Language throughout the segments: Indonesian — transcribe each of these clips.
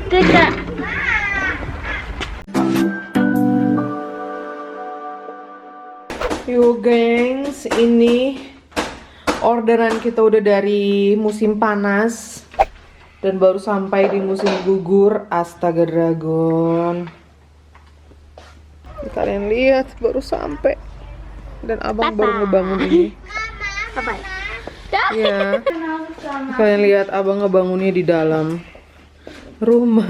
Tidak. Yo gengs, ini orderan kita udah dari musim panas dan baru sampai di musim gugur. Astaga dragon. Kalian lihat baru sampai dan abang baru ngebangun ini. Apa? Ya. Kalian lihat abang ngebangunnya di dalam rumah.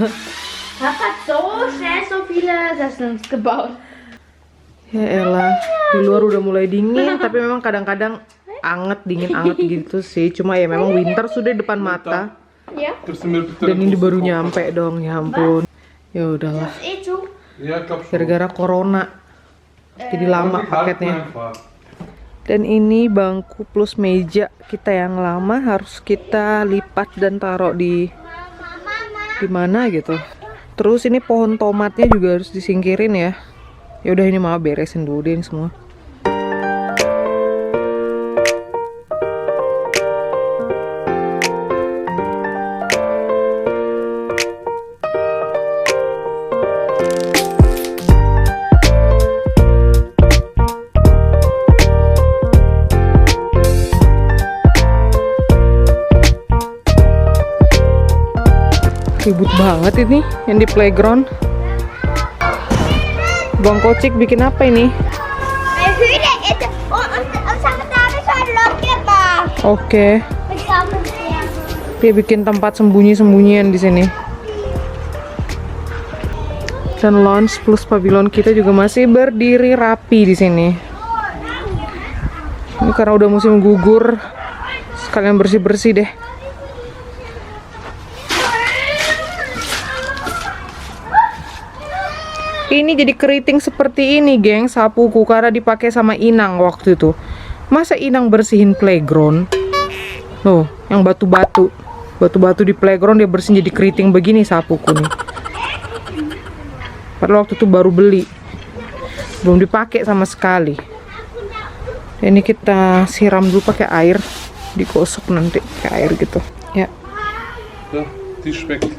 Papa hat so schnell so viele Sesseln gebaut. Ya elah, di luar udah mulai dingin, tapi memang kadang-kadang dingin anget gitu sih. Cuma ya memang winter sudah di depan mata. Ja. Dan ini baru nyampe dong, ya ampun. Ya udahlah, Itu. Ja, ik heb zo. gara-gara corona. Jadi lama Ik haal het paketnya. einfach. Dan ini bangku plus meja kita yang lama harus kita lipat dan taruh di mana gitu. Terus ini pohon tomatnya juga harus disingkirin ya. Ya udah ini mama beresin dulu deh ini semua. Ribut banget ini yang di playground. Bang Kocik bikin apa ini? Hühner ist und sama tadi soal lokir bah. Oke, Bersama dia bikin tempat sembunyi-sembunyian di sini. Dan lounge plus pavilion kita juga masih berdiri rapi di sini. Ini karena udah musim gugur, sekalian bersih-bersih deh. Ini jadi keriting seperti ini, geng, sapuku karena dipakai sama Inang waktu itu. Masa Inang bersihin playground? Loh, yang batu-batu. Batu-batu di playground dia bersihin jadi keriting begini sapuku nih. Padahal waktu itu baru beli. Belum dipakai sama sekali. Ini kita siram dulu pakai air, digosok nanti pakai air gitu. Ya. Ja, die schmeckt.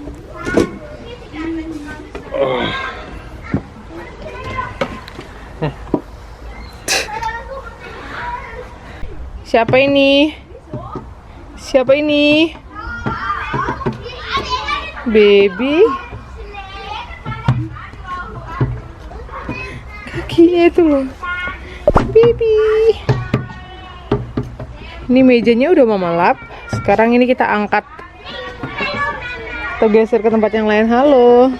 Siapa ini? Siapa ini? Baby. Kakinya itu loh. Baby. Ini mejanya udah mama lap. Sekarang ini kita angkat. Kita geser ke tempat yang lain. Halo.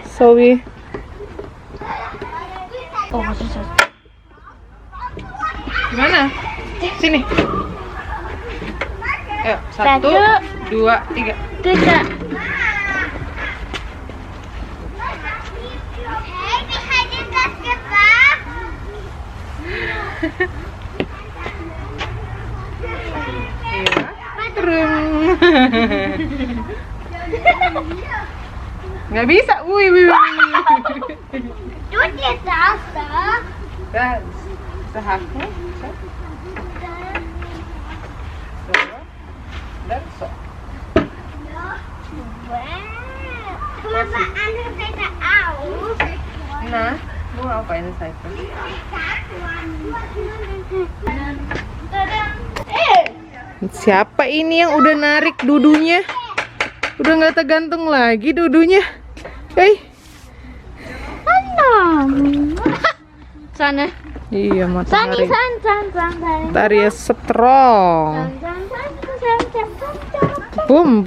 Zoe. Oh, susah. Gimana? Sini. Ayo, 1, 2, 3. Tidak. Nggak bisa, wih. Du dir das da? Sehaku. Dan so. Mama andere Seite auch. Nah, mau ngapain saya? Siapa ini yang udah narik dudunya? Udah nggak tergantung lagi dudunya. Sana. Iya, matahari. San. Matahari ya strong. Boom.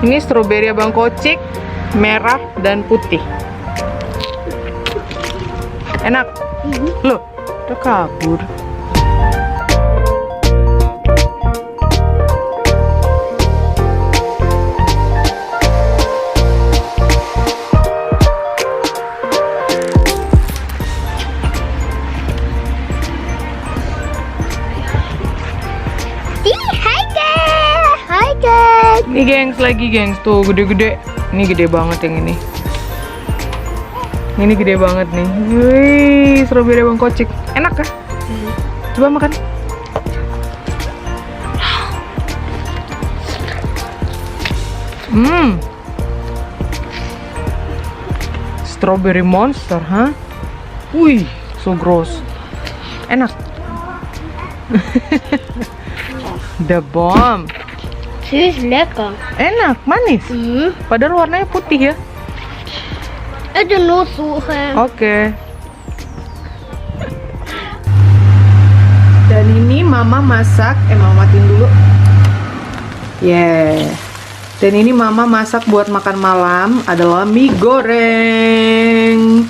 Ini stroberi Abang Kocik, merah dan putih. Enak? Loh, udah kabur. Hai guys. Ini gengs lagi gengs, tuh gede-gede. Ini gede banget yang ini. Ini gede banget nih. Wih, stroberi Abang Kocik. Enak kah? Coba makan. Strawberry monster, huh? Wih, so gross. Enak. The bomb. Süß lecker. Enak, manis. Padahal warnanya putih ya. Itu suchen. Oke. Dan ini mama masak, mama matiin dulu. Dan ini mama masak buat makan malam adalah mie goreng.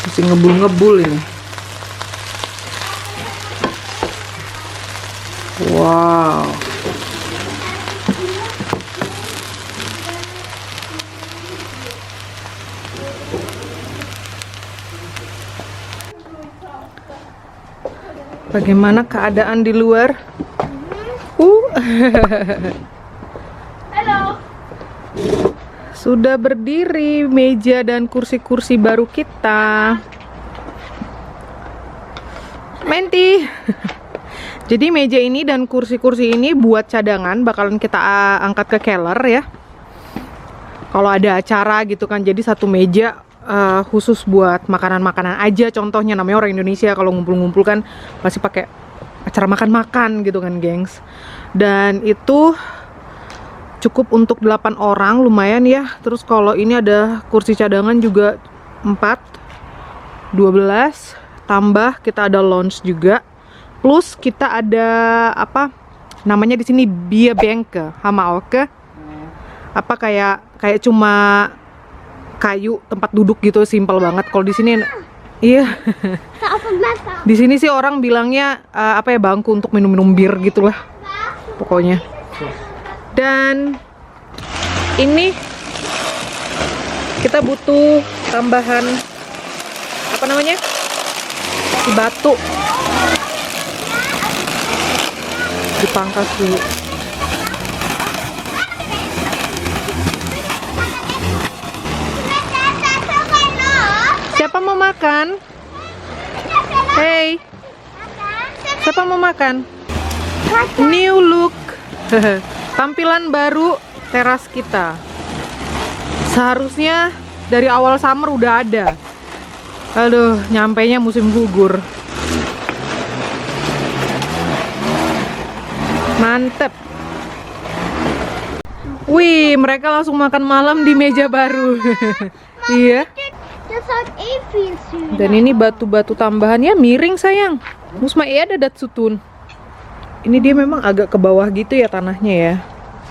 Masih ngebul-ngebul ini. Wow. Bagaimana keadaan di luar? Halo. Sudah berdiri meja dan kursi-kursi baru kita. Menti. Jadi meja ini dan kursi-kursi ini buat cadangan, bakalan kita angkat ke keller ya. Kalau ada acara gitu kan, jadi satu meja khusus buat makanan-makanan aja. Contohnya namanya orang Indonesia kalau ngumpul-ngumpul kan pasti pakai acara makan-makan gitu kan, gengs. Dan itu cukup untuk 8 orang, lumayan ya. Terus kalau ini ada kursi cadangan juga 4, 12, tambah kita ada lounge juga. Plus kita ada apa namanya di sini bierbänke, hamaoke. Apa kayak cuma kayu tempat duduk gitu, simpel banget. Kalau di sini iya. Di sini sih orang bilangnya apa ya, bangku untuk minum-minum bir gitulah pokoknya. Dan ini kita butuh tambahan apa namanya? Si batu. Dipangkas dulu. Siapa mau makan? Hey, siapa mau makan? New look. Tampilan baru teras kita. Seharusnya dari awal summer udah ada. Aduh, nyampainya musim gugur. Mantep. Wih, mereka langsung makan malam di meja baru. Iya. Dan ini batu-batu tambahannya miring sayang. Musma ada datsutun. Ini dia memang agak ke bawah gitu ya tanahnya ya.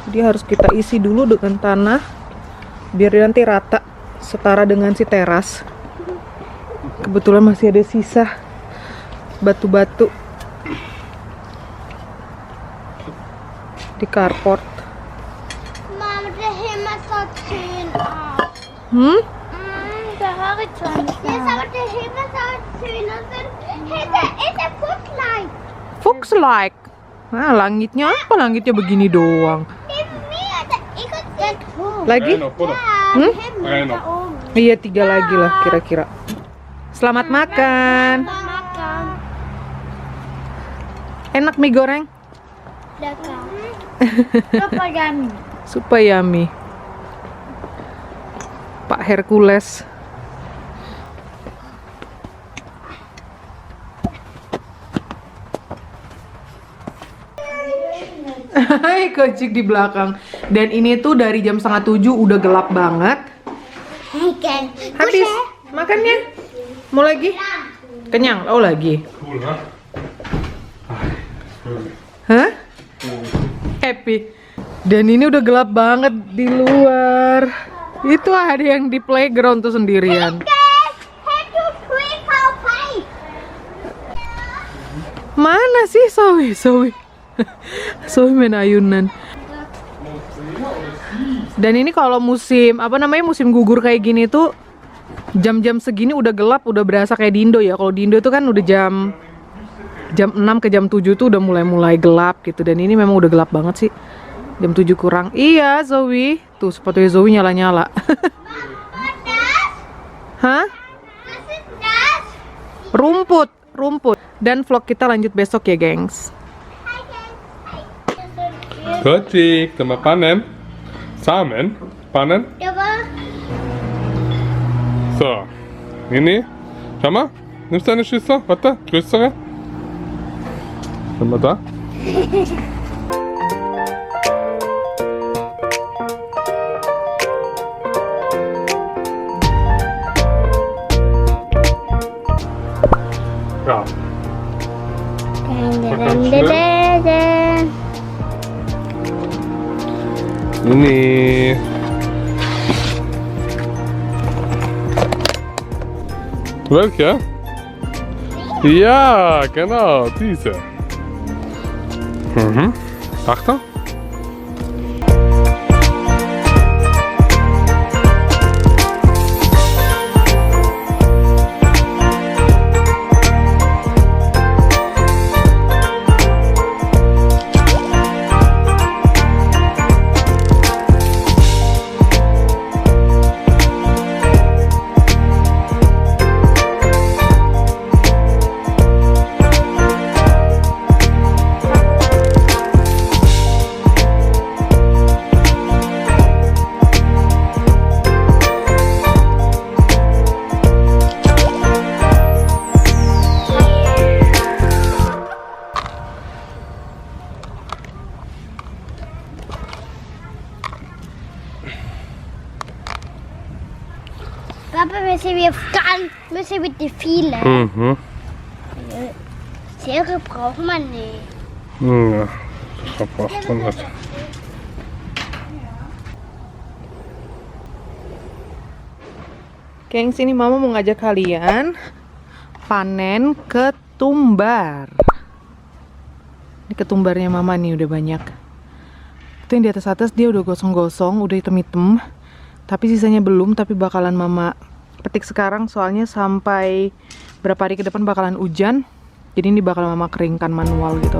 Jadi harus kita isi dulu dengan tanah biar nanti rata setara dengan si teras. Kebetulan masih ada sisa batu-batu di carport. Mama, der Himmel so schön aus. Der Horizont. Jetzt aber der Himmel so schön aus. Ist der Fuchslein. Fox-like. Nah, langitnya apa? Langitnya begini doang. Lagi? Einer. Iya, 3 lagi lah kira-kira. Selamat makan. Makan. Enak mie goreng? Lecker. Super yummy. Super yummy. Pak Hercules. Hai, Kocik di belakang. Dan ini tuh dari jam 6:30 udah gelap banget. Habis makannya? Mau lagi? Kenyang? Oh, lagi. Cool, ha? Hah? Happy. Dan ini udah gelap banget di luar. Itu ada yang di playground tuh sendirian. Mana sih Zoe? Zoe main ayunan. Dan ini kalau musim musim gugur kayak gini tuh jam-jam segini udah gelap, udah berasa kayak di Indo ya. Kalau di Indo tuh kan udah jam 6 ke jam 7 tuh udah mulai gelap gitu. Dan ini memang udah gelap banget sih. Jam 7 kurang. Iya, Zoe. Tuh sepatunya Zoe nyala-nyala. Hah? Rumput. Dan vlog kita lanjut besok ya, gengs. Koci, kita mau panen. Samen, panen. Coba. So, ini. Schau mal, nimmst du eine Schüssel? Warte, größere. Nimm mal da. Ja. Ini. Welche? Ja, genau, diese. Achtung. Papa, müssen wir die viele. Schere braucht man nicht. Ja, das braucht man nicht. Gengs, ini Mama mau ngajak kalian panen ketumbar. Ini ketumbarnya Mama nih udah banyak. Itu yang di atas dia udah gosong-gosong, udah hitam-hitam. Tapi sisanya belum, tapi bakalan Mama petik sekarang soalnya sampai berapa hari ke depan bakalan hujan. Jadi ini bakal Mama keringkan manual gitu.